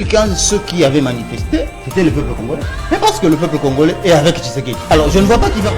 quand ceux qui avaient manifesté, c'était le peuple congolais. Mais parce que le peuple congolais est avec Tshisekedi. Alors je ne vois pas qui va...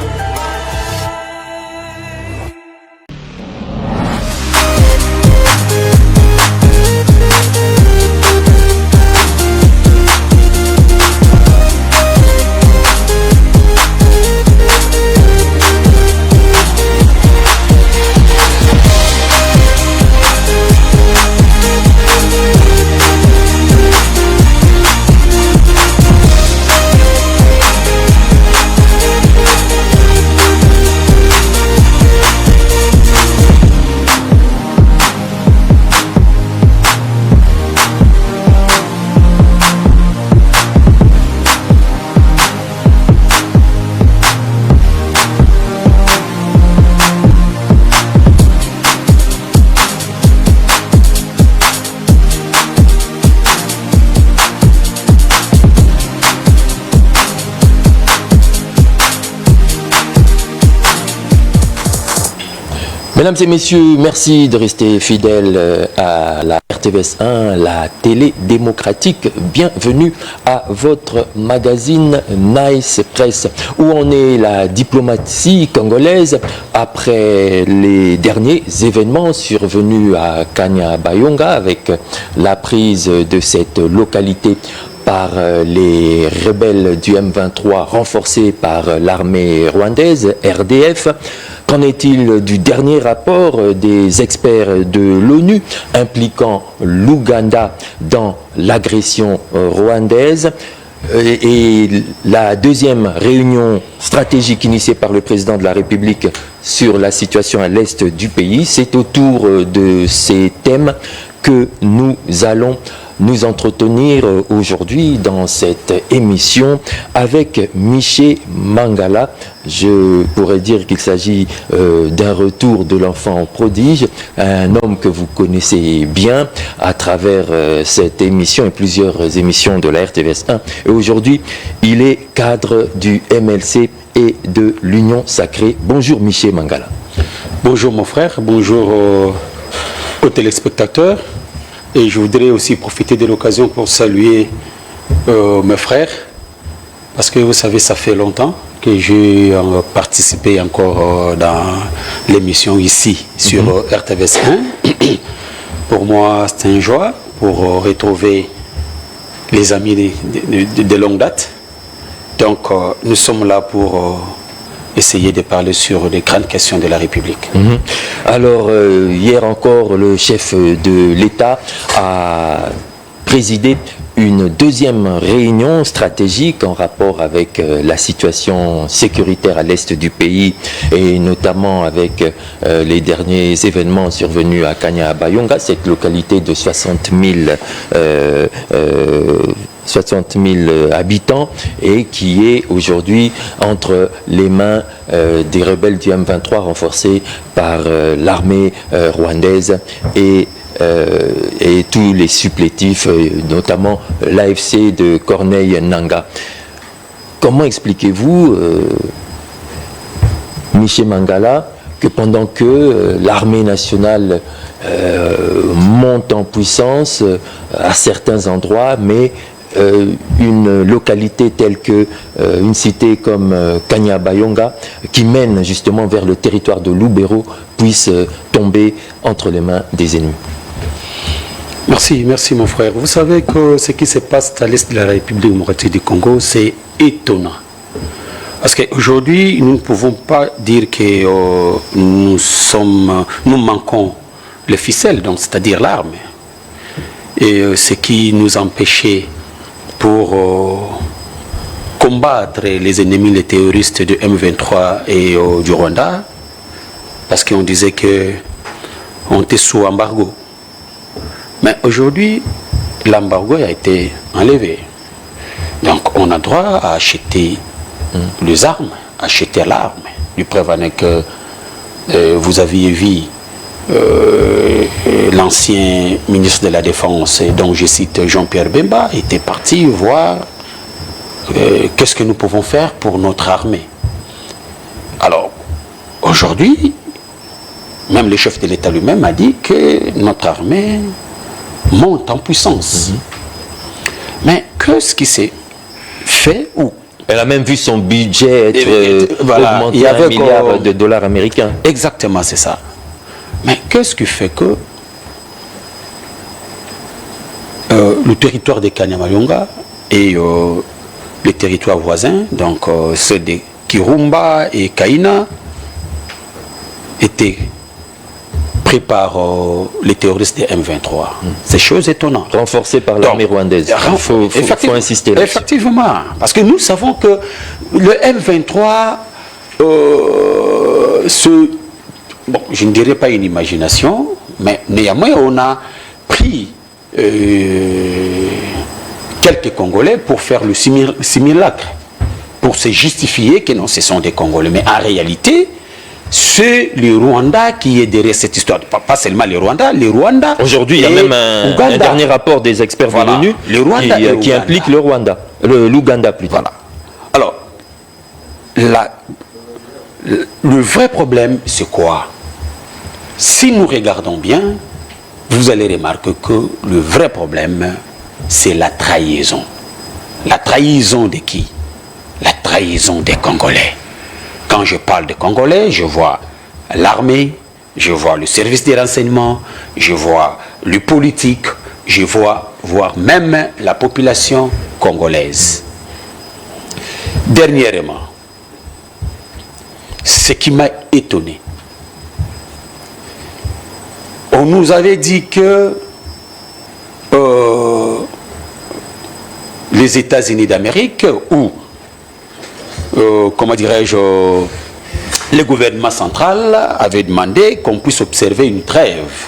Mesdames et messieurs, merci de rester fidèles à la RTVS 1, la télé démocratique. Bienvenue à votre magazine Nice Press, où on est la diplomatie congolaise après les derniers événements survenus à Kanyabayonga avec la prise de cette localité par les rebelles du M23 renforcés par l'armée rwandaise, RDF. Qu'en est-il du dernier rapport des experts de l'ONU impliquant l'Ouganda dans l'agression rwandaise? Et la deuxième réunion stratégique initiée par le président de la République sur la situation à l'est du pays, c'est autour de ces thèmes que nous allons nous entretenir aujourd'hui dans cette émission avec Miché Mangala. Je pourrais dire qu'il s'agit d'un retour de l'enfant prodige, un homme que vous connaissez bien à travers cette émission et plusieurs émissions de la RTVS 1. Et aujourd'hui, il est cadre du MLC et de l'Union Sacrée. Bonjour Miché Mangala. Bonjour mon frère, bonjour aux téléspectateurs. Et je voudrais aussi profiter de l'occasion pour saluer mes frères, parce que vous savez, ça fait longtemps que j'ai participé encore dans l'émission ici sur RTVS 1. Pour moi, c'est une joie pour retrouver les amis de longue date. Donc, nous sommes là pour essayer de parler sur les grandes questions de la République. Alors, hier encore, le chef de l'État a présidé une deuxième réunion stratégique en rapport avec la situation sécuritaire à l'est du pays et notamment avec les derniers événements survenus à Kanyabayonga, cette localité de 60 000 habitants et qui est aujourd'hui entre les mains des rebelles du M23 renforcés par l'armée rwandaise et tous les supplétifs, notamment l'AFC de Corneille Nangaa. Comment expliquez-vous, Miché Mangala, que pendant que l'armée nationale monte en puissance à certains endroits, mais une localité telle que une cité comme Kanyabayonga, qui mène justement vers le territoire de Lubero, puisse tomber entre les mains des ennemis? Merci mon frère. Vous savez que ce qui se passe à l'est de la République démocratique du Congo, c'est étonnant. Parce qu'aujourd'hui, nous ne pouvons pas dire que nous manquons les ficelles, donc c'est-à-dire l'arme. Et ce qui nous empêchait pour combattre les ennemis, les terroristes de M23 et du Rwanda, parce qu'on disait qu'on était sous embargo. Mais aujourd'hui, l'embargo a été enlevé. Donc on a droit à acheter les armes, acheter l'arme. Du preuve en est que vous aviez vu l'ancien ministre de la Défense, dont je cite Jean-Pierre Bemba, était parti voir qu'est-ce que nous pouvons faire pour notre armée. Alors, aujourd'hui, même le chef de l'État lui-même a dit que notre armée monte en puissance. Mais qu'est-ce qui s'est fait ou Elle a même vu son budget être voilà, augmenté à 1 milliard de dollars américains. Exactement, c'est ça. Mais qu'est-ce qui fait que le territoire de Kanyabayonga et les territoires voisins, donc ceux de Kirumba et Kaina, étaient pris par les terroristes de M23. C'est chose étonnante. Renforcé par l'armée rwandaise. Il faut insister là-dessus. Effectivement, parce que nous savons que le M23, bon, je ne dirais pas une imagination, mais néanmoins on a pris quelques Congolais pour faire le simulacre, pour se justifier que non, ce sont des Congolais. Mais en réalité, c'est le Rwanda qui est derrière cette histoire. Pas seulement le Rwanda. Aujourd'hui, il y a même un dernier rapport des experts de l'ONU qui implique le Rwanda, l'Ouganda plutôt. Voilà. Alors, le vrai problème, c'est quoi? Si nous regardons bien, vous allez remarquer que le vrai problème, c'est la trahison. La trahison de qui? La trahison des Congolais. Quand je parle de Congolais, je vois l'armée, je vois le service des renseignements, je vois le politique, je vois voire même la population congolaise. Dernièrement, ce qui m'a étonné, on nous avait dit que les États-Unis d'Amérique ou comment dirais-je, le gouvernement central avait demandé qu'on puisse observer une trêve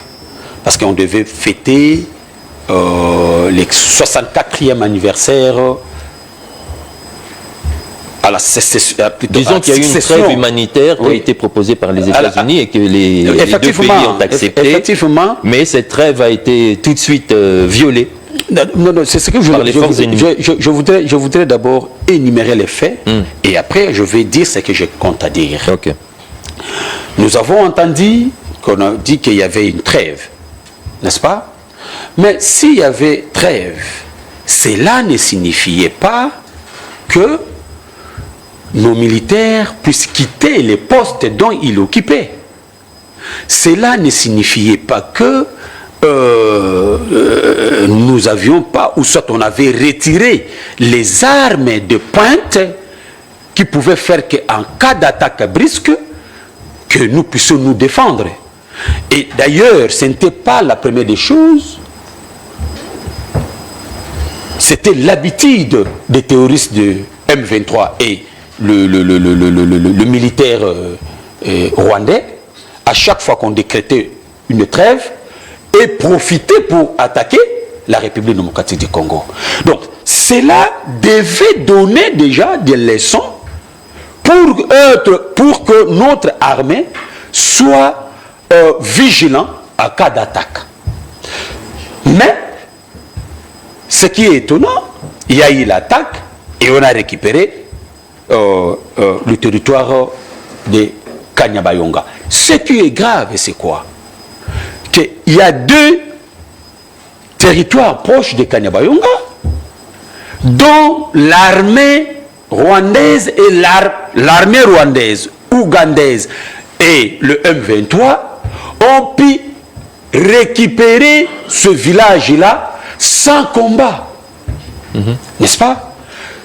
parce qu'on devait fêter le 64e anniversaire à la disons qu'il y a eu une trêve humanitaire qui a été proposée par les États-Unis et que les deux pays ont accepté. Effectivement. Mais cette trêve a été tout de suite violée. Non, c'est ce que je voudrais d'abord énumérer les faits et après je vais dire ce que je compte à dire. Okay. Nous avons entendu qu'on a dit qu'il y avait une trêve, n'est-ce pas? Mais s'il y avait trêve, cela ne signifiait pas que nos militaires puissent quitter les postes dont ils occupaient. Cela ne signifiait pas que nous avions pas, ou soit on avait retiré les armes de pointe qui pouvaient faire qu'en cas d'attaque brusque, que nous puissions nous défendre. Et d'ailleurs, ce n'était pas la première des choses. C'était l'habitude des terroristes de M23 et le militaire rwandais, à chaque fois qu'on décrétait une trêve, et profiter pour attaquer la République démocratique du Congo. Donc, cela devait donner déjà des leçons pour que notre armée soit vigilante en cas d'attaque. Mais, ce qui est étonnant, il y a eu l'attaque et on a récupéré le territoire de Kanyabayonga. Ce qui est grave, c'est quoi? Qu'il y a deux territoires proches de Kanyabayonga dont l'armée rwandaise et l'armée rwandaise, ougandaise et le M23 ont pu récupérer ce village-là sans combat. N'est-ce pas?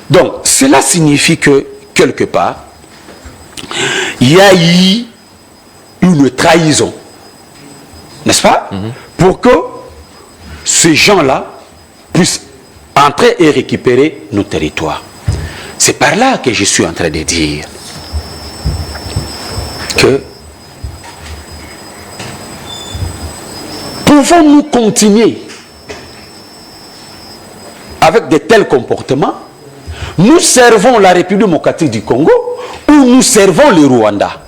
Donc, cela signifie que, quelque part, il y a eu une trahison. N'est-ce pas? Pour que ces gens-là puissent entrer et récupérer nos territoires. C'est par là que je suis en train de dire que pouvons-nous continuer avec de tels comportements? Nous servons la République démocratique du Congo ou nous servons le Rwanda?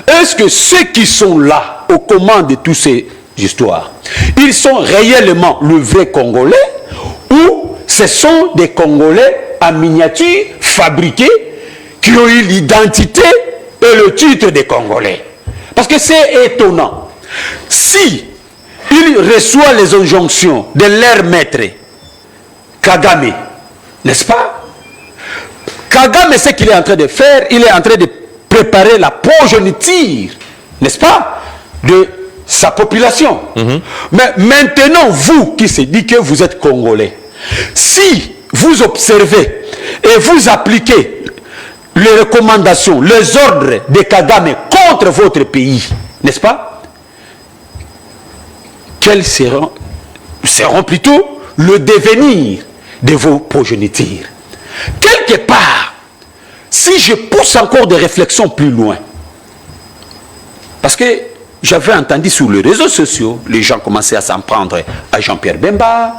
Est-ce que ceux qui sont là aux commandes de tous ces histoires, ils sont réellement le vrai Congolais ou ce sont des Congolais en miniature fabriqués qui ont eu l'identité et le titre des Congolais? Parce que c'est étonnant. Si ils reçoivent les injonctions de leur maître Kagame, N'est-ce pas? Kagame, ce qu'il est en train de faire, il est en train de préparer la progéniture, n'est-ce pas, de sa population. Mais maintenant, vous qui se dites que vous êtes Congolais, si vous observez et vous appliquez les recommandations, les ordres de Kagame contre votre pays, n'est-ce pas, quels seront plutôt le devenir de vos progénitures? Quelque part, si je pousse encore des réflexions plus loin, parce que j'avais entendu sur les réseaux sociaux, les gens commençaient à s'en prendre à Jean-Pierre Bemba,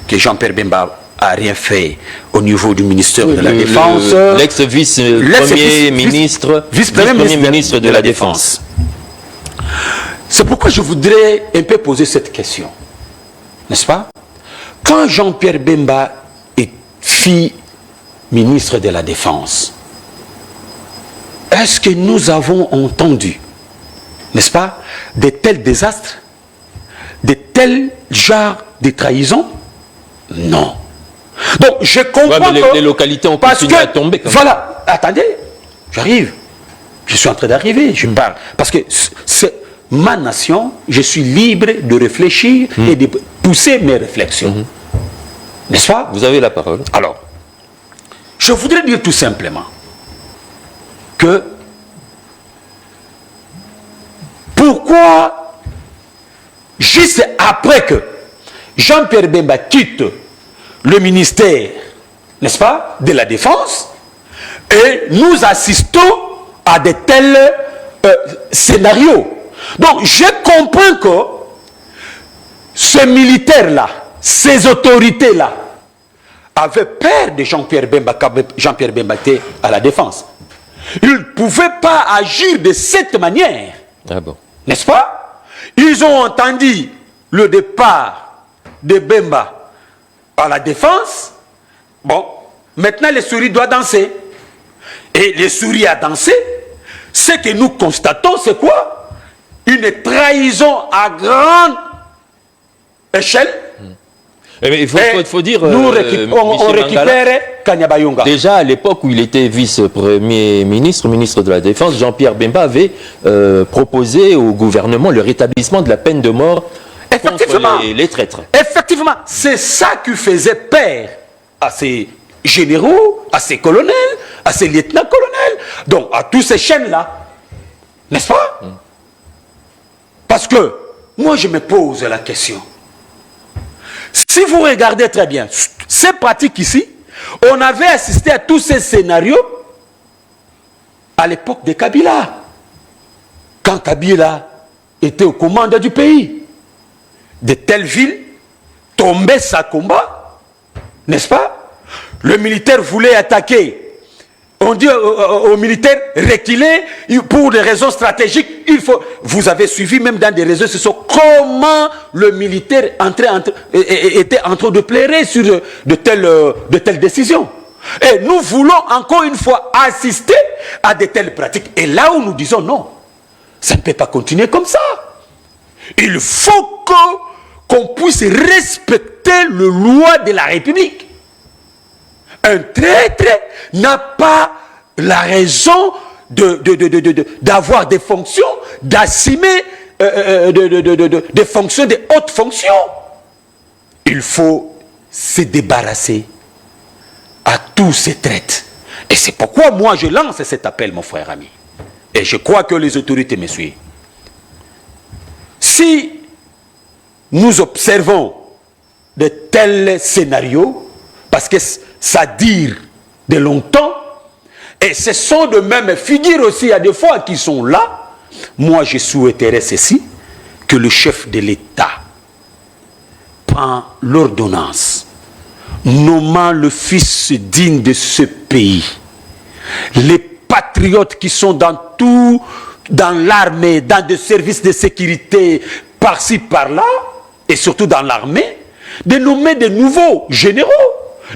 que Jean-Pierre Bemba n'a rien fait au niveau du ministère de la Défense. L'ex-vice-premier ministre, vice-premier ministre de la Défense. C'est pourquoi je voudrais un peu poser cette question. N'est-ce pas? Quand Jean-Pierre Bemba fit ministre de la Défense, est-ce que nous avons entendu, n'est-ce pas, de tels désastres, de tels genres de trahisons? Non. Donc je comprends que les localités ont continué à tomber. Voilà, attendez, j'arrive. Je suis en train d'arriver, je parle. Parce que c'est ma nation, je suis libre de réfléchir et de pousser mes réflexions. N'est-ce pas? Vous avez la parole. Alors, je voudrais dire tout simplement que pourquoi, juste après que Jean-Pierre Bemba quitte le ministère, n'est-ce pas, de la Défense, et nous assistons à de tels scénarios. Donc, je comprends que ces militaires-là, ces autorités-là, avaient peur de Jean-Pierre Bemba quand Jean-Pierre Bemba était à la Défense. Ils ne pouvaient pas agir de cette manière. Ah bon. N'est-ce pas? Ils ont entendu le départ de Bemba à la Défense. Bon, maintenant les souris doivent danser. Et les souris à danser, ce que nous constatons, c'est quoi? Une trahison à grande échelle. Mais il faut dire, on récupère Kanyabayonga. Déjà à l'époque où il était vice-premier ministre, ministre de la Défense, Jean-Pierre Bemba avait proposé au gouvernement le rétablissement de la peine de mort contre les traîtres. Effectivement, c'est ça qui faisait peur à ces généraux, à ces colonels, à ces lieutenants-colonels, donc à tous ces chaînes-là. N'est-ce pas? Parce que moi je me pose la question. Si vous regardez très bien, ces pratiques ici, on avait assisté à tous ces scénarios à l'époque de Kabila. Quand Kabila était aux commandes du pays, de telles villes tombaient sans combat, n'est-ce pas? Le militaire voulait attaquer. On dit aux militaires, reculer pour des raisons stratégiques. Vous avez suivi même dans des réseaux sociaux comment le militaire était en train de plairer sur de telles décisions. Et nous voulons encore une fois assister à de telles pratiques. Et là où nous disons non, ça ne peut pas continuer comme ça. Il faut qu'on puisse respecter les lois de la République. Un traître n'a pas la raison d'avoir des fonctions, d'assumer des fonctions, des hautes fonctions. Il faut se débarrasser à tous ces traites. Et c'est pourquoi moi je lance cet appel, mon frère ami. Et je crois que les autorités me suivent. Si nous observons de tels scénarios, parce que ça dure de longtemps, et ce sont de même figures aussi, il y a des fois qui sont là, moi je souhaiterais ceci, que le chef de l'État prend l'ordonnance, nommant le fils digne de ce pays, les patriotes qui sont dans l'armée, dans des services de sécurité, par-ci, par-là, et surtout dans l'armée, de nommer de nouveaux généraux,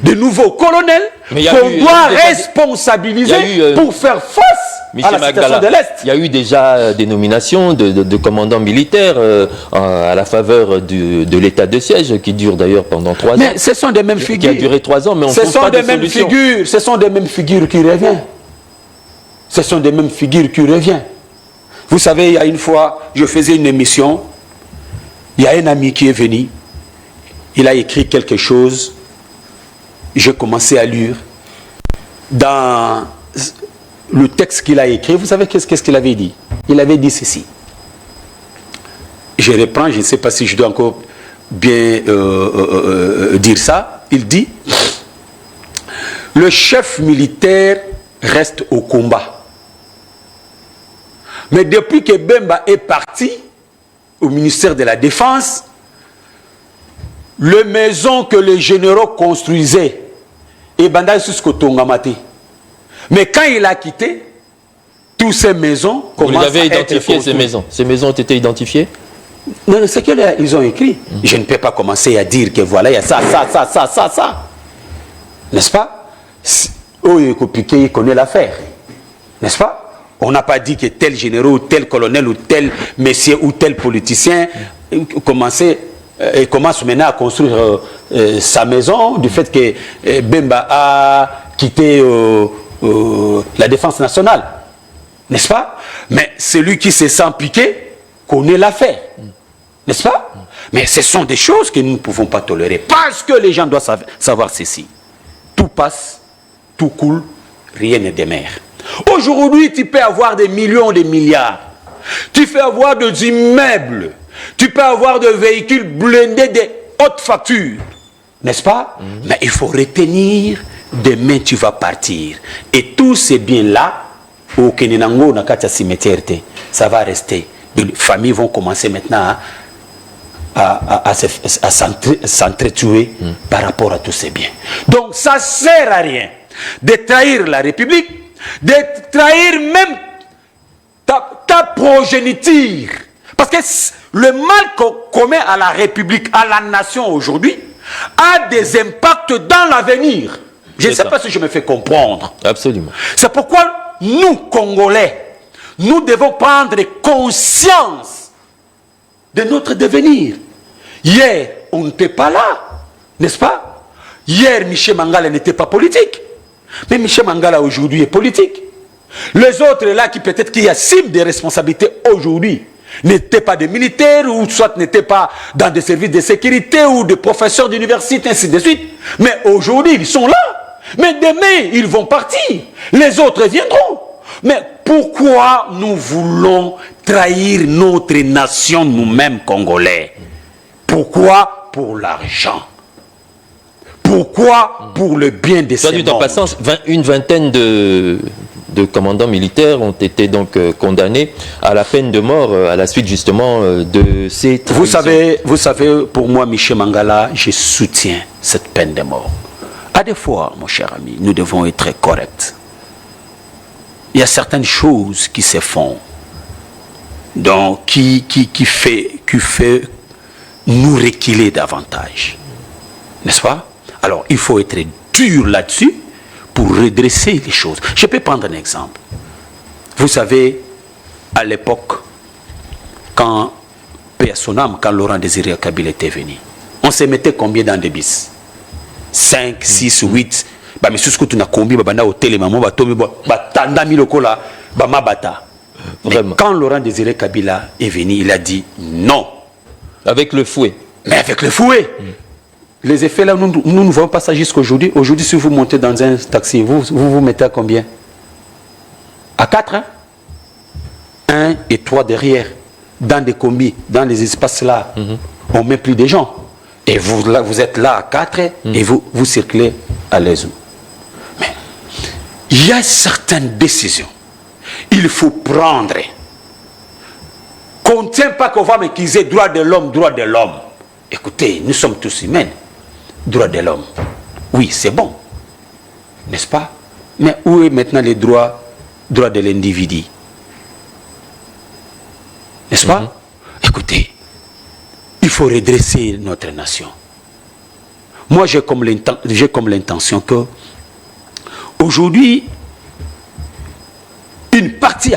de nouveaux colonels qu'on doit responsabiliser pour faire face à la situation de l'Est. Il y a eu déjà des nominations de commandants militaires à la faveur de l'état de siège qui dure d'ailleurs pendant 3 ans. Mais ce sont des mêmes figures. Qui a duré 3 ans, mais on ce trouve sont pas des de mêmes solution. figures. Ce sont des mêmes figures qui reviennent. Ce sont des mêmes figures qui reviennent. Vous savez, il y a une fois, je faisais une émission. Il y a un ami qui est venu. Il a écrit quelque chose. J'ai commencé à lire. Dans le texte qu'il a écrit, vous savez qu'est-ce qu'il avait dit? Il avait dit ceci. Je reprends, je ne sais pas si je dois encore bien dire ça. Il dit, le chef militaire reste au combat. Mais depuis que Bemba est parti au ministère de la Défense, les maisons que les généraux construisaient, et Banda jusqu'au Tongamate. Mais quand il a quitté, toutes ces maisons commencent à être construites. Vous les avez identifiées, ces maisons? Ces maisons ont été identifiées? Non, c'est qu'ils ont écrit. Je ne peux pas commencer à dire que voilà, il y a ça. N'est-ce pas? Il connaît l'affaire. N'est-ce pas? On n'a pas dit que tel général, ou tel colonel, ou tel messier, ou tel politicien commence maintenant à construire sa maison du fait que Bemba a quitté la défense nationale. N'est-ce pas? Mais celui qui se sent piqué connaît l'affaire. N'est-ce pas? Mais ce sont des choses que nous ne pouvons pas tolérer. Parce que les gens doivent savoir ceci. Tout passe, tout coule, rien ne démarre. Aujourd'hui, tu peux avoir des millions, des milliards. Tu peux avoir des immeubles. Tu peux avoir des véhicules blindés de haute facture. N'est-ce pas? Mais il faut retenir, demain tu vas partir. Et tous ces biens-là, au Keninango, Nakata cimetière, ça va rester. Les familles vont commencer maintenant à s'entretuer par rapport à tous ces biens. Donc ça ne sert à rien de trahir la République, de trahir même ta progéniture. Parce que le mal qu'on commet à la République, à la nation aujourd'hui, a des impacts dans l'avenir. Je ne sais pas si je me fais comprendre. Absolument. C'est pourquoi nous, Congolais, nous devons prendre conscience de notre devenir. Hier, on n'était pas là, n'est-ce pas? Hier, Michel Mangala n'était pas politique. Mais Michel Mangala aujourd'hui est politique. Les autres là qui peut-être qui assument des responsabilités aujourd'hui n'étaient pas des militaires ou soit n'étaient pas dans des services de sécurité ou des professeurs d'université, ainsi de suite. Mais aujourd'hui, ils sont là. Mais demain, ils vont partir. Les autres viendront. Mais pourquoi nous voulons trahir notre nation nous-mêmes Congolais? Pourquoi? Pour l'argent. Pourquoi? Pour le bien des Soit du temps passant, une vingtaine de commandants militaires ont été donc condamnés à la peine de mort à la suite justement de ces trahisons. Vous savez, pour moi, Michel Mangala, je soutiens cette peine de mort. À des fois, mon cher ami, nous devons être corrects. Il y a certaines choses qui se font, donc qui fait nous reculer davantage. N'est-ce pas? Alors, il faut être dur là-dessus pour redresser les choses. Je peux prendre un exemple. Vous savez, à l'époque, quand P.A.Sonam, quand Laurent Désiré Kabila était venu, on se mettait combien dans des bis? 5, 6, 8. Mais ce que tu as combien de hôtel, mais quand Laurent Désiré Kabila est venu, il a dit non. Avec le fouet. Mais avec le fouet. Les effets là, nous ne voyons pas ça jusqu'aujourd'hui. Aujourd'hui, si vous montez dans un taxi, vous mettez à combien? À 4, hein? 1 et 3 derrière. Dans des combis, dans les espaces là, on ne met plus de gens. Et vous, là, vous êtes là à 4 et vous circulez à l'aise. Mais il y a certaines décisions. Il faut prendre. Qu'on ne tient pas qu'on va m'accuser droit de l'homme, droit de l'homme. Écoutez, nous sommes tous humains. Droit de l'homme. Oui, c'est bon. N'est-ce pas? Mais où est maintenant les droits de l'individu? N'est-ce pas? Écoutez, il faut redresser notre nation. Moi, j'ai comme l'intention que aujourd'hui, une partie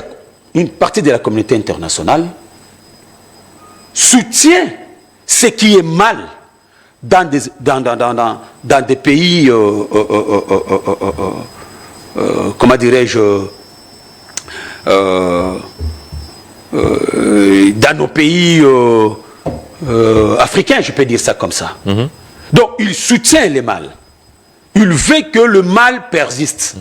de la communauté internationale soutient ce qui est mal dans des pays, comment dirais-je, dans nos pays africains, je peux dire ça comme ça. Donc, il soutient le mal. Il veut que le mal persiste.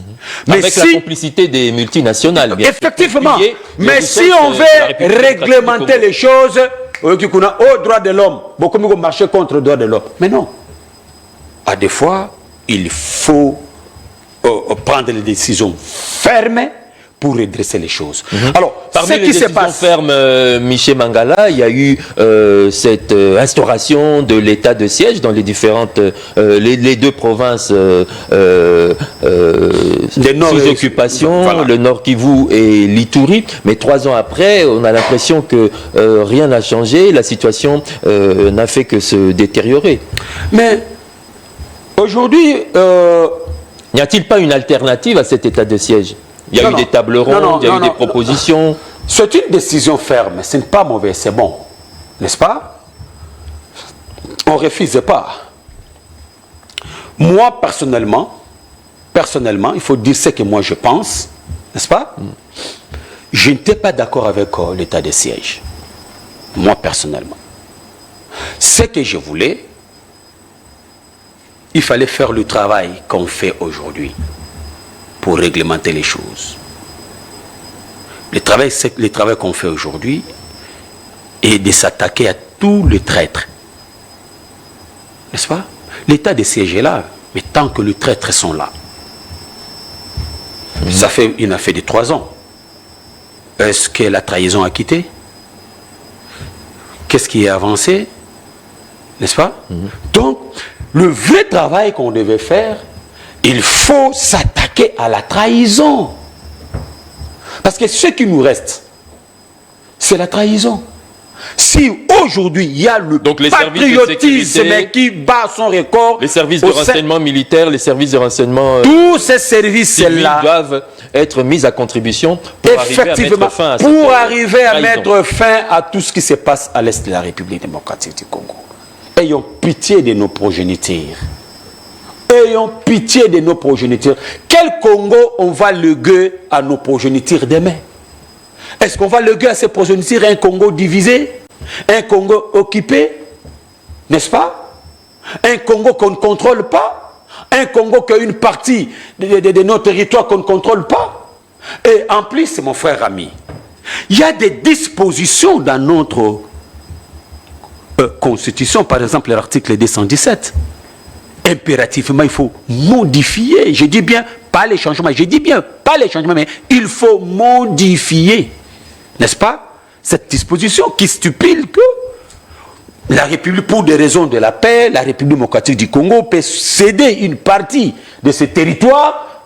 Mais avec la complicité des multinationales, bien effectivement. Mais si on veut réglementer les choses, au droit de l'homme, beaucoup de marcher contre le droit de l'homme. Mais non. À des fois, il faut prendre des décisions fermes pour redresser les choses. Alors, parmi les décisions fermes, Michel Mangala, il y a eu cette instauration de l'état de siège dans les différentes, les deux provinces sous occupation, voilà. Le Nord Kivu et l'Ituri. Mais 3 ans après, on a l'impression que rien n'a changé, la situation n'a fait que se détériorer. Mais aujourd'hui... n'y a-t-il pas une alternative à cet état de siège? Il y a eu des tables rondes, il y a eu des propositions. C'est une décision ferme, ce n'est pas mauvais, c'est bon. N'est-ce pas? On ne refuse pas. Moi, personnellement, il faut dire ce que moi je pense, n'est-ce pas? Je n'étais pas d'accord avec l'état de siège. Moi, personnellement. Ce que je voulais, il fallait faire le travail qu'on fait aujourd'hui pour réglementer les choses. Le travail qu'on fait aujourd'hui est de s'attaquer à tous les traîtres. N'est-ce pas? L'état de siège est là, mais tant que les traîtres sont là, il a fait de 3 ans. Est-ce que la trahison a quitté? Qu'est-ce qui est avancé? N'est-ce pas? Donc, le vrai travail qu'on devait faire, il faut s'attaquer à la trahison. Parce que ce qui nous reste, c'est la trahison. Si aujourd'hui il y a le patriotisme qui bat son record, les services de renseignement militaire, les services de renseignement, tous ces services-là doivent être mis à contribution pour arriver à mettre fin à tout ce qui se passe à l'est de la République démocratique du Congo. Ayons pitié de nos progéniteurs. Ayons pitié de nos progéniteurs. Quel Congo on va léguer à nos progéniteurs demain? Est-ce qu'on va léguer à ces progéniteurs un Congo divisé? Un Congo occupé? N'est-ce pas? Un Congo qu'on ne contrôle pas? Un Congo qui a une partie de nos territoires qu'on ne contrôle pas? Et en plus, mon frère ami, il y a des dispositions dans notre Constitution, par exemple l'article 217. Impérativement, il faut modifier. Je dis bien, pas les changements. Je dis bien, pas les changements, mais il faut modifier. N'est-ce pas? Cette disposition qui stipule que la République, pour des raisons de la paix, la République démocratique du Congo peut céder une partie de ses territoires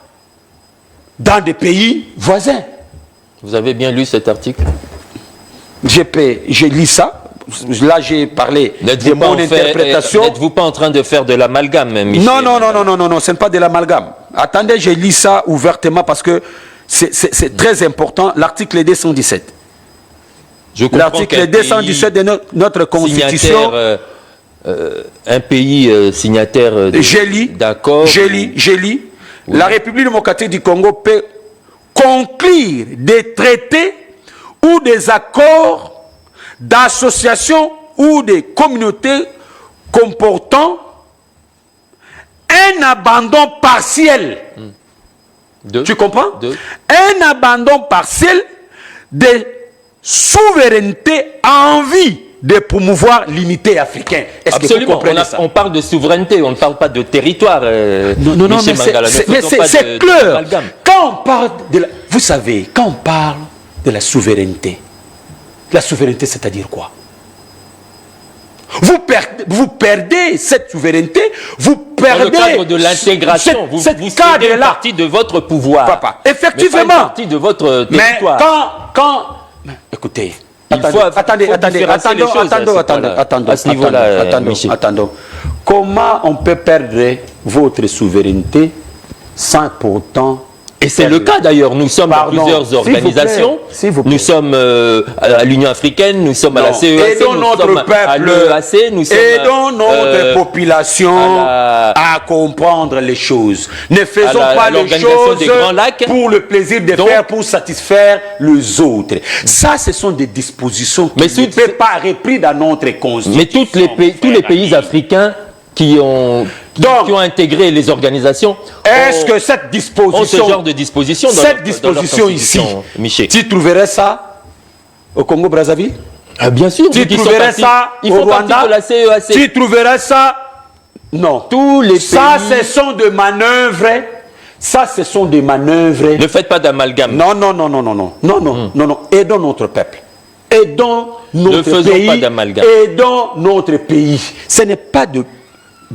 dans des pays voisins. Vous avez bien lu cet article? J'ai lu ça. Là, j'ai parlé de mon interprétation. N'êtes-vous pas en train de faire de l'amalgame, Michel? Non, ce n'est pas de l'amalgame. Attendez, j'ai lu ça ouvertement parce que c'est très important. L'article 217. L'article 217 de notre Constitution. Un pays signataire d'accord. J'ai lu. Oui. La République démocratique du Congo peut conclure des traités ou des accords d'associations ou des communautés comportant un abandon partiel. Tu comprends? Un abandon partiel de souveraineté en vue de promouvoir l'unité africaine. Absolument. On parle de souveraineté, on ne parle pas de territoire. Non, mais c'est clair. Quand on parle de vous savez, quand on parle de la souveraineté, c'est-à-dire quoi? Vous perdez cette souveraineté, vous perdez... Dans le cadre de l'intégration, vous cédez une partie de votre pouvoir. Papa, effectivement. Mais pas une partie de votre territoire. Mais écoutez, attendons. À ce niveau-là, attendons. Comment on peut perdre votre souveraineté sans pourtant Et c'est le cas d'ailleurs, nous sommes dans plusieurs organisations, s'il vous plaît. Nous sommes à l'Union africaine, nous sommes à la CEAC, aidons nous notre sommes peuple, à l'EAC, nous sommes aidons notre population à comprendre les choses. Ne faisons pas les choses pour le plaisir de faire, pour satisfaire les autres. Ça, ce sont des dispositions qui ne peuvent pas repris dans notre constitution. Mais tous les pays africains qui ont intégré les organisations. Est-ce que cette disposition, ce genre de disposition, dans leur ici, Michel, tu trouverais ça au Congo-Brazzaville? Bien sûr. Tu trouverais ça au Rwanda? De la CEAC. Tu trouverais ça? Non. Tous les pays. Ça, ce sont des manœuvres. Ça, ce sont des manœuvres. Ne faites pas d'amalgame. Non. Non. Aidons notre peuple. Aidons notre pays. Pas d'amalgame. Aidons notre pays. Ce n'est pas de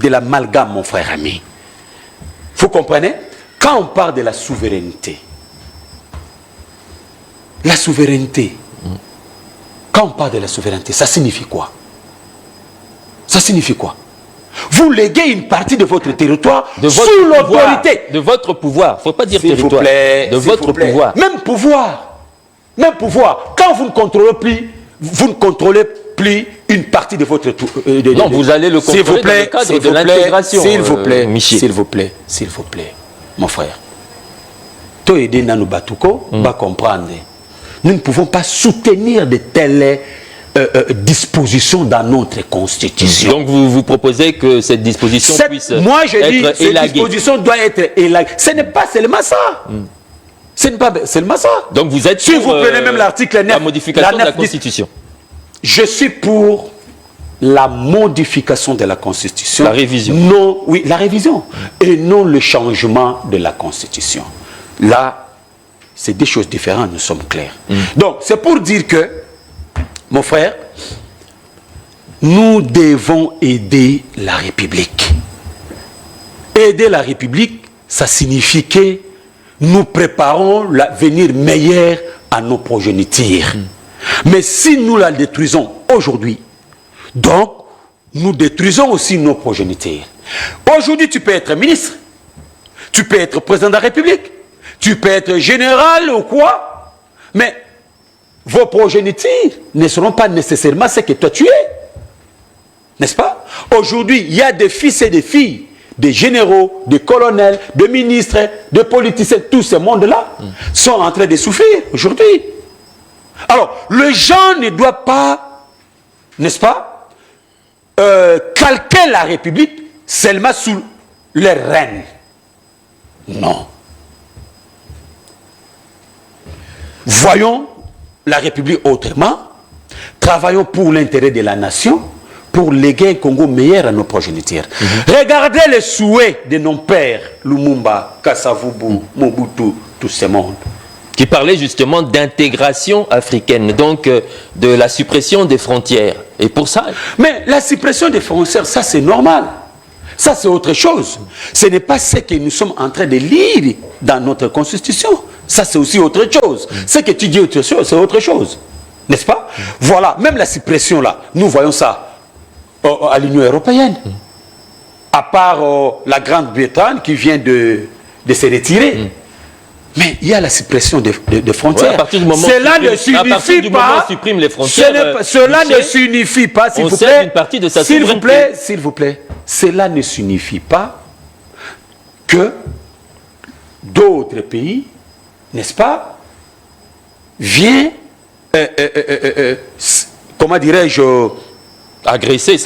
l'amalgame, mon frère ami. Vous comprenez? Quand on parle de la souveraineté, quand on parle de la souveraineté, ça signifie quoi? Ça signifie quoi? Vous léguez une partie de votre territoire sous l'autorité. De votre pouvoir. Il ne faut pas dire territoire. Vous plaît, de votre pouvoir. Même pouvoir. Quand vous ne contrôlez plus une partie de votre... non, vous allez le contrôler dans le cadre de l'intégration. S'il vous plaît, Michel. S'il vous plaît, mon frère. Toi aider Nanou Batuko, va comprendre. Nous ne pouvons pas soutenir de telles dispositions dans notre constitution. Donc vous proposez que cette disposition puisse être élaguée. Moi je dis que cette disposition doit être élaguée. Ce n'est pas seulement ça. Ce n'est pas seulement ça. Donc vous êtes si vous prenez même l'article 9, la modification de la Constitution. Je suis pour la modification de la Constitution. La révision. Non, oui, la révision. Et non le changement de la Constitution. Là, c'est des choses différentes, nous sommes clairs. Donc, c'est pour dire que, mon frère, nous devons aider la République. Aider la République, ça signifie que nous préparons l'avenir meilleur à nos progénitures. Mais si nous la détruisons aujourd'hui, donc, nous détruisons aussi nos progénitures. Aujourd'hui, tu peux être ministre, tu peux être président de la République, tu peux être général ou quoi, mais vos progénitures ne seront pas nécessairement ce que toi tu es. N'est-ce pas? Aujourd'hui, il y a des fils et des filles, des généraux, des colonels, des ministres, des politiciens, tout ce monde-là sont en train de souffrir aujourd'hui. Alors, le gens ne doit pas, n'est-ce pas, calquer la République seulement sous les rênes. Non. Voyons la République autrement, travaillons pour l'intérêt de la nation, pour léguer un Congo meilleur à nos progénitures. Regardez les souhaits de nos pères, Lumumba, Kasavubu, Mobutu, tout ce monde. Qui parlait justement d'intégration africaine, donc de la suppression des frontières. Et pour ça... Mais la suppression des frontières, ça c'est normal. Ça c'est autre chose. Ce n'est pas ce que nous sommes en train de lire dans notre constitution. Ça c'est aussi autre chose. Ce que tu dis c'est autre chose. N'est-ce pas? Voilà, même la suppression là, nous voyons ça à l'Union européenne. À part la Grande-Bretagne qui vient de se retirer. Mais il y a la suppression des frontières. Ouais, à partir du moment cela ne signifie pas. Supprime les frontières, cela ne signifie pas, s'il vous plaît. Une partie de sa s'il vous plaît. Cela ne signifie pas que d'autres pays, n'est-ce pas, viennent, comment dirais-je, agresser,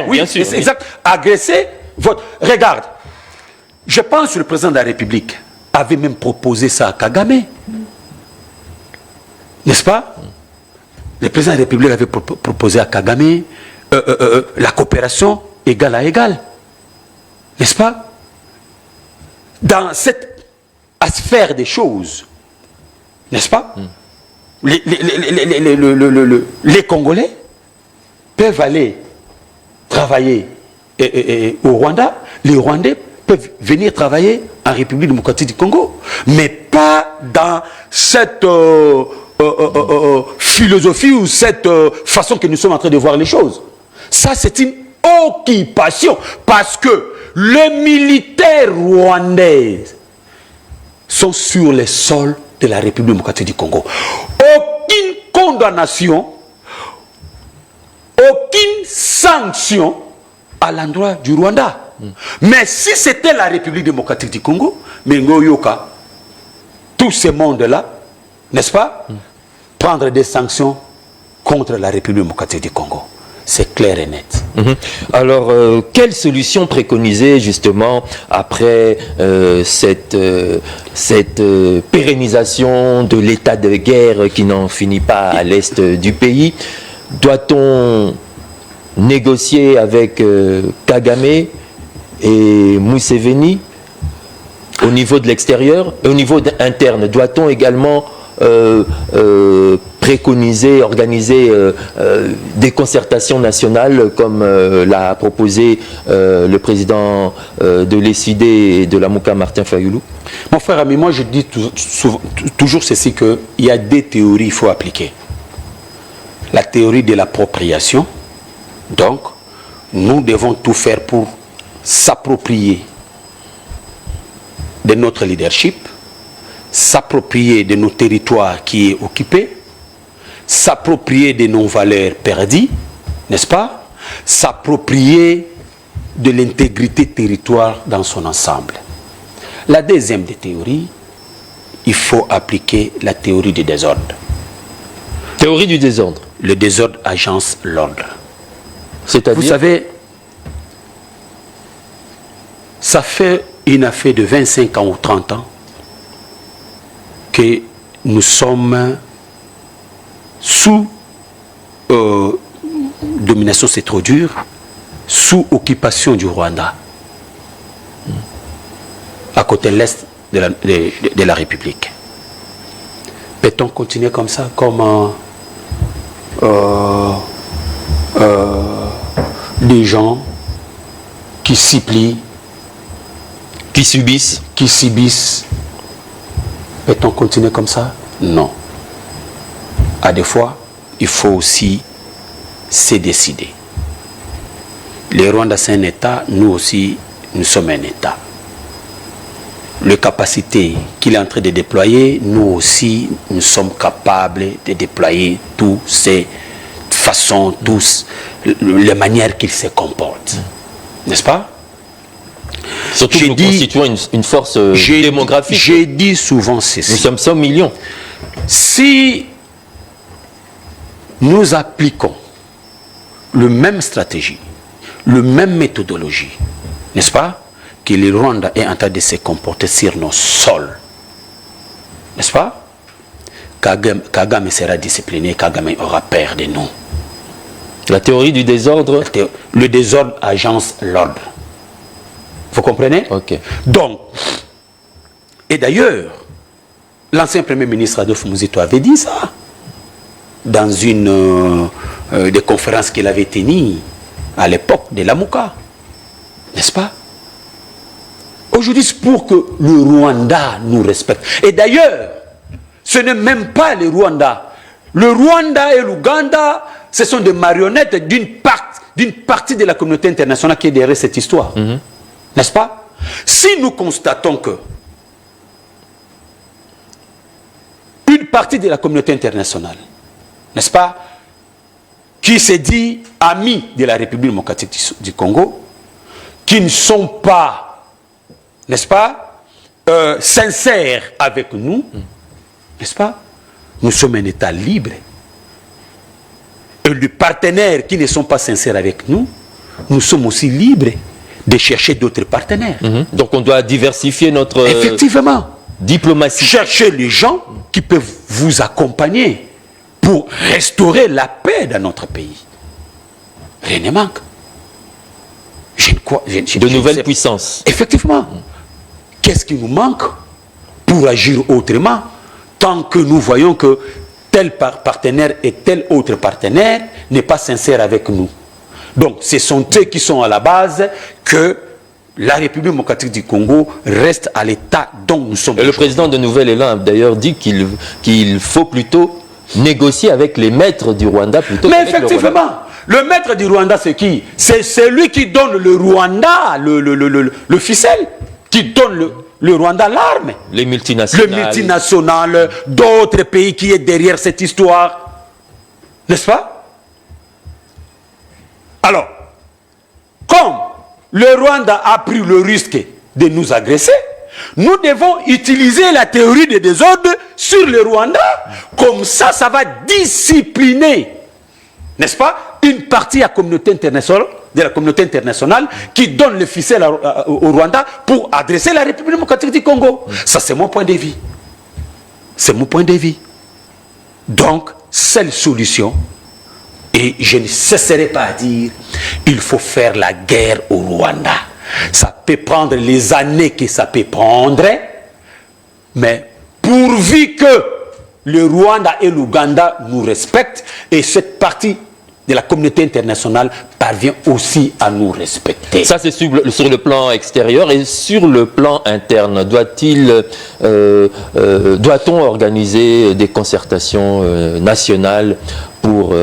oui, c'est exact. Agresser votre. Regarde, je pense que le président de la République avait même proposé ça à Kagame. N'est-ce pas? Le président de la République avait proposé à Kagame la coopération égal à égal. N'est-ce pas? Dans cette sphère des choses, n'est-ce pas? Les Congolais peuvent aller travailler au Rwanda, les Rwandais peuvent venir travailler en République démocratique du Congo, mais pas dans cette philosophie ou cette façon que nous sommes en train de voir les choses. Ça, c'est une occupation, parce que les militaires rwandais sont sur les sols de la République démocratique du Congo. Aucune condamnation, aucune sanction à l'endroit du Rwanda. Mais si c'était la République démocratique du Congo, Mengo Yoka, tout ce monde-là, n'est-ce pas, prendre des sanctions contre la République démocratique du Congo. C'est clair et net. Alors, quelle solution préconiser justement après cette pérennisation de l'état de guerre qui n'en finit pas à l'est du pays? Doit-on négocier avec Kagame et Museveni au niveau de l'extérieur? Au niveau interne, doit-on également préconiser, organiser des concertations nationales comme l'a proposé le président de l'ESID et de la Mouka, Martin Fayoulou? Mon frère ami, moi je dis toujours ceci, qu'il y a des théories qu'il faut appliquer. La théorie de l'appropriation, donc nous devons tout faire pour s'approprier de notre leadership, s'approprier de nos territoires qui est occupé, s'approprier de nos valeurs perdues, n'est-ce pas? S'approprier de l'intégrité territoire dans son ensemble. La deuxième des théories, il faut appliquer la théorie du désordre. Théorie du désordre. Le désordre agence l'ordre. C'est-à-dire? Vous savez, ça fait une affaire de 25 ans ou 30 ans que nous sommes sous domination, c'est trop dur, sous occupation du Rwanda, à côté de l'est de la République. Peut-on continuer comme ça, comme des gens qui s'y plient, Qui subissent? qui subissent? Peut-on continuer comme ça? Non. À des fois, il faut aussi se décider. Le Rwanda, c'est un État, nous aussi, nous sommes un État. Les capacités qu'il est en train de déployer, nous aussi, nous sommes capables de déployer toutes ces façons, toutes les manières qu'il se comporte. N'est-ce pas? Surtout que nous constituons une force démographique. J'ai dit souvent ceci. Nous sommes 100 millions. Si nous appliquons la même stratégie, la même méthodologie, n'est-ce pas, que le Rwanda est en train de se comporter sur nos sols, n'est-ce pas, Kagame sera discipliné, Kagame aura peur de nous. La théorie du désordre. Le désordre agence l'ordre. Vous comprenez? Ok. Donc, et d'ailleurs, l'ancien Premier ministre Adolphe Muzito avait dit ça dans une des conférences qu'il avait tenues à l'époque de la Mouka. N'est-ce pas? Aujourd'hui, c'est pour que le Rwanda nous respecte. Et d'ailleurs, ce n'est même pas le Rwanda. Le Rwanda et l'Ouganda, ce sont des marionnettes d'une partie de la communauté internationale qui est derrière cette histoire. N'est-ce pas? Si nous constatons que une partie de la communauté internationale, n'est-ce pas, qui se dit amis de la République démocratique du Congo, qui ne sont pas, n'est-ce pas, sincères avec nous, n'est-ce pas, nous sommes un État libre. Et les partenaires qui ne sont pas sincères avec nous, nous sommes aussi libres de chercher d'autres partenaires. Donc on doit diversifier notre effectivement diplomatie. Chercher les gens qui peuvent vous accompagner pour restaurer la paix dans notre pays. Rien ne manque. De nouvelles puissances. Effectivement. Qu'est-ce qui nous manque pour agir autrement tant que nous voyons que tel partenaire et tel autre partenaire n'est pas sincère avec nous? Donc, ce sont eux qui sont à la base que la République démocratique du Congo reste à l'état dont nous sommes. Et le président de Nouvel Élan a d'ailleurs dit qu'il faut plutôt négocier avec les maîtres du Rwanda plutôt qu'avec le Rwanda. Mais effectivement, le maître du Rwanda, c'est qui? C'est celui qui donne le Rwanda, le ficelle. qui donnent le Rwanda l'arme. Les multinationales. Le multinational, d'autres pays qui est derrière cette histoire. N'est-ce pas? Alors, comme le Rwanda a pris le risque de nous agresser, nous devons utiliser la théorie des désordres sur le Rwanda. Comme ça, ça va discipliner, n'est-ce pas, une partie de la communauté internationale qui donne le ficelle au Rwanda pour adresser la République démocratique du Congo. Ça, c'est mon point de vue. C'est mon point de vue. Donc, seule solution, et je ne cesserai pas à dire, il faut faire la guerre au Rwanda. Ça peut prendre les années que ça peut prendre, mais pourvu que le Rwanda et l'Ouganda nous respectent, et cette partie de la communauté internationale parvient aussi à nous respecter. Ça, c'est sur le plan extérieur. Et sur le plan interne, doit-on organiser des concertations nationales pour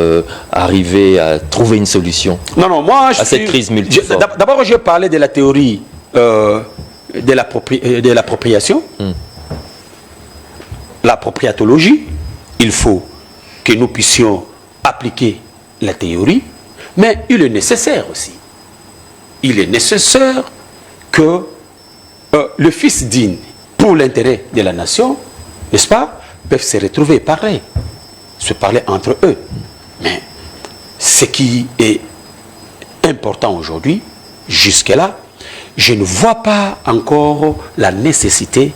arriver à trouver une solution à cette crise multiforme? D'abord, je parlais de la théorie de l'appropriation, l'appropriatologie. Il faut que nous puissions appliquer la théorie, mais il est nécessaire aussi. Il est nécessaire que le fils digne pour l'intérêt de la nation, n'est-ce pas, peuvent se retrouver pareil, se parler entre eux. Mais ce qui est important aujourd'hui, jusque-là, je ne vois pas encore la nécessité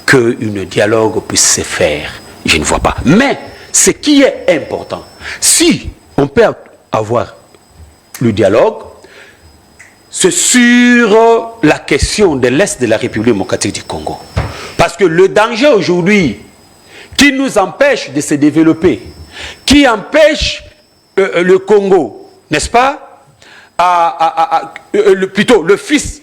qu'un dialogue puisse se faire. Je ne vois pas. Mais ce qui est important, si on peut avoir le dialogue, c'est sur la question de l'Est de la République démocratique du Congo. Parce que le danger aujourd'hui qui nous empêche de se développer, qui empêche le Congo, n'est-ce pas, plutôt le fils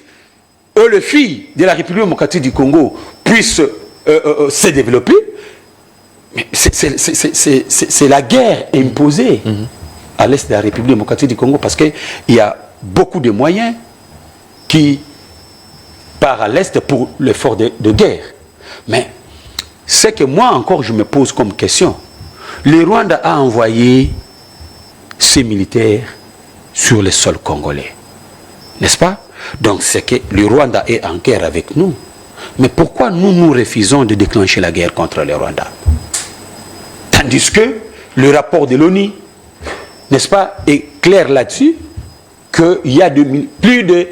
le fille de la République démocratique du Congo puisse se développer, c'est la guerre imposée à l'Est de la République démocratique du Congo, parce qu'il y a beaucoup de moyens qui partent à l'Est pour l'effort de guerre. Mais c'est que moi encore je me pose comme question. Le Rwanda a envoyé ses militaires sur le sol congolais. N'est-ce pas? Donc c'est que le Rwanda est en guerre avec nous. Mais pourquoi nous refusons de déclencher la guerre contre le Rwanda? Tandis que le rapport de l'ONU, n'est-ce pas, est clair là-dessus, qu'il y a plus de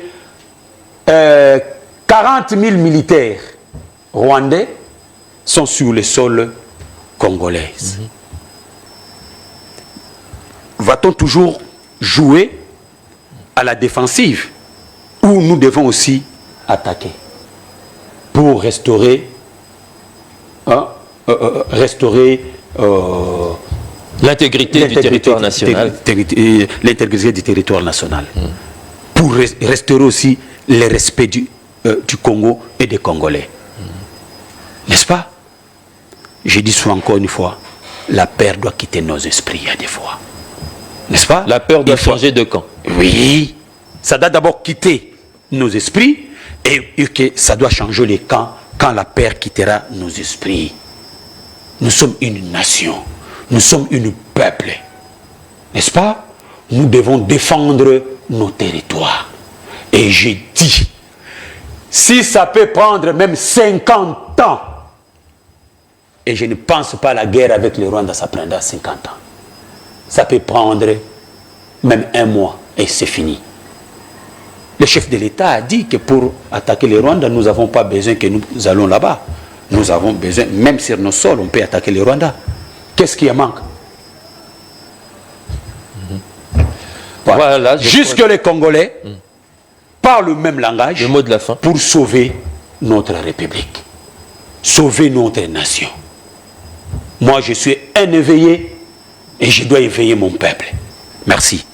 40 000 militaires rwandais sont sur le sol congolais. Va-t-on toujours jouer à la défensive, ou nous devons aussi attaquer pour restaurer l'intégrité du territoire national. L'intégrité du territoire national. Pour restaurer aussi le respect du Congo et des Congolais. N'est-ce pas? Je dis ça encore une fois, la peur doit quitter nos esprits à des fois. N'est-ce pas? La peur doit changer de camp. Oui. Ça doit d'abord quitter nos esprits, et que ça doit changer les camps quand la peur quittera nos esprits. Nous sommes une nation. Nous sommes un peuple. N'est-ce pas? Nous devons défendre nos territoires. Et j'ai dit, si ça peut prendre même 50 ans, et je ne pense pas à la guerre avec le Rwanda, ça prendra 50 ans. Ça peut prendre même 1 mois et c'est fini. Le chef de l'État a dit que pour attaquer le Rwanda, nous n'avons pas besoin que nous allons là-bas. Nous avons besoin, même sur nos sols, on peut attaquer le Rwanda. Qu'est-ce qui en manque? Voilà. Jusque les Congolais parlent le même langage, le mot de la fin, pour sauver notre République, sauver notre nation. Moi, je suis un éveillé et je dois éveiller mon peuple. Merci.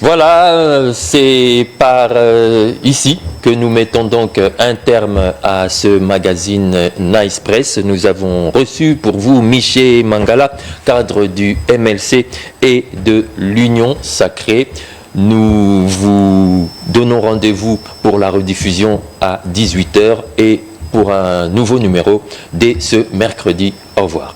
Voilà, c'est par ici que nous mettons donc un terme à ce magazine Nice Press. Nous avons reçu pour vous Miché Mangala, cadre du MLC et de l'Union Sacrée. Nous vous donnons rendez-vous pour la rediffusion à 18 h et pour un nouveau numéro dès ce mercredi. Au revoir.